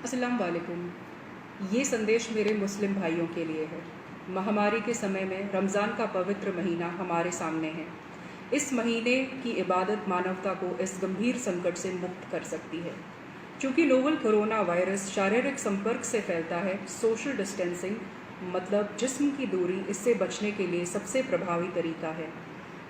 अस्सलाम वालेकुम। ये संदेश मेरे मुस्लिम भाइयों के लिए है। महामारी के समय में रमज़ान का पवित्र महीना हमारे सामने है। इस महीने की इबादत मानवता को इस गंभीर संकट से मुक्त कर सकती है। चूँकि नोवल कोरोना वायरस शारीरिक संपर्क से फैलता है, सोशल डिस्टेंसिंग मतलब जिस्म की दूरी इससे बचने के लिए सबसे प्रभावी तरीका है।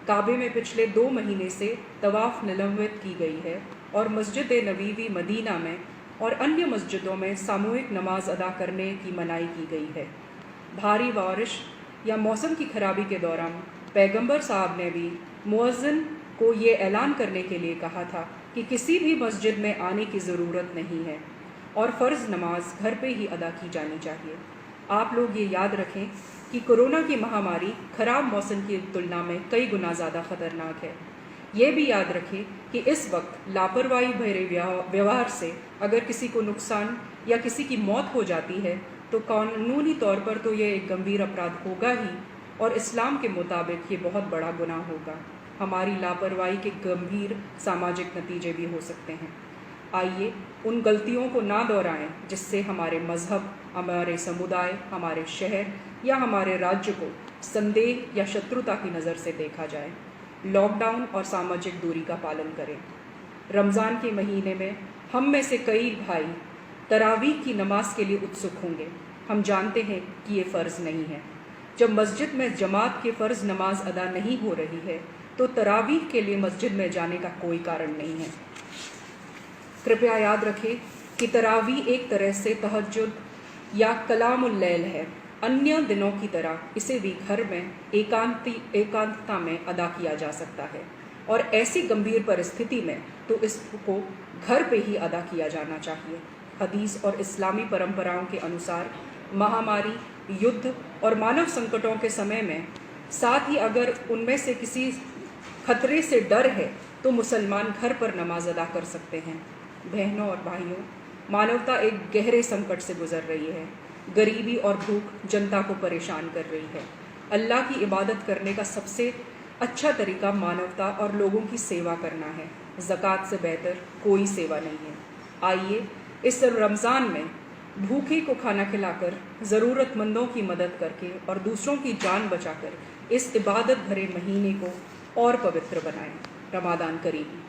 काबे में पिछले 2 महीने से तवाफ़ निलंबित की गई है और मस्जिद नबवी मदीना में और अन्य मस्जिदों में सामूहिक नमाज अदा करने की मनाही की गई है। भारी बारिश या मौसम की खराबी के दौरान पैगंबर साहब ने भी मुअज्जिन को ये ऐलान करने के लिए कहा था कि किसी भी मस्जिद में आने की ज़रूरत नहीं है और फ़र्ज़ नमाज घर पे ही अदा की जानी चाहिए। आप लोग ये याद रखें कि कोरोना की महामारी ख़राब मौसम की तुलना में कई गुना ज़्यादा ख़तरनाक है। ये भी याद रखें कि इस वक्त लापरवाही भरे व्यवहार से अगर किसी को नुकसान या किसी की मौत हो जाती है तो कानूनी तौर पर तो ये एक गंभीर अपराध होगा ही और इस्लाम के मुताबिक ये बहुत बड़ा गुनाह होगा। हमारी लापरवाही के गंभीर सामाजिक नतीजे भी हो सकते हैं। आइए उन गलतियों को ना दोहराएं जिससे हमारे मज़हब, हमारे समुदाय, हमारे शहर या हमारे राज्य को संदेह या शत्रुता की नज़र से देखा जाए। लॉकडाउन और सामाजिक दूरी का पालन करें। रमज़ान के महीने में हम में से कई भाई तरावीह की नमाज के लिए उत्सुक होंगे। हम जानते हैं कि ये फ़र्ज़ नहीं है। जब मस्जिद में जमात के फ़र्ज़ नमाज अदा नहीं हो रही है तो तरावीह के लिए मस्जिद में जाने का कोई कारण नहीं है। कृपया याद रखें कि तरावीह एक तरह से तहज्जुद या कलामुल लैल है। अन्य दिनों की तरह इसे भी घर में एकांतता में अदा किया जा सकता है और ऐसी गंभीर परिस्थिति में तो इसको घर पे ही अदा किया जाना चाहिए। हदीस और इस्लामी परंपराओं के अनुसार महामारी, युद्ध और मानव संकटों के समय में साथ ही अगर उनमें से किसी खतरे से डर है तो मुसलमान घर पर नमाज अदा कर सकते हैं। बहनों और भाइयों, मानवता एक गहरे संकट से गुजर रही है। गरीबी और भूख जनता को परेशान कर रही है। अल्लाह की इबादत करने का सबसे अच्छा तरीका मानवता और लोगों की सेवा करना है। ज़कात से बेहतर कोई सेवा नहीं है। आइए इस रमज़ान में भूखे को खाना खिलाकर, ज़रूरतमंदों की मदद करके और दूसरों की जान बचाकर इस इबादत भरे महीने को और पवित्र बनाएं। रमज़ान करीम।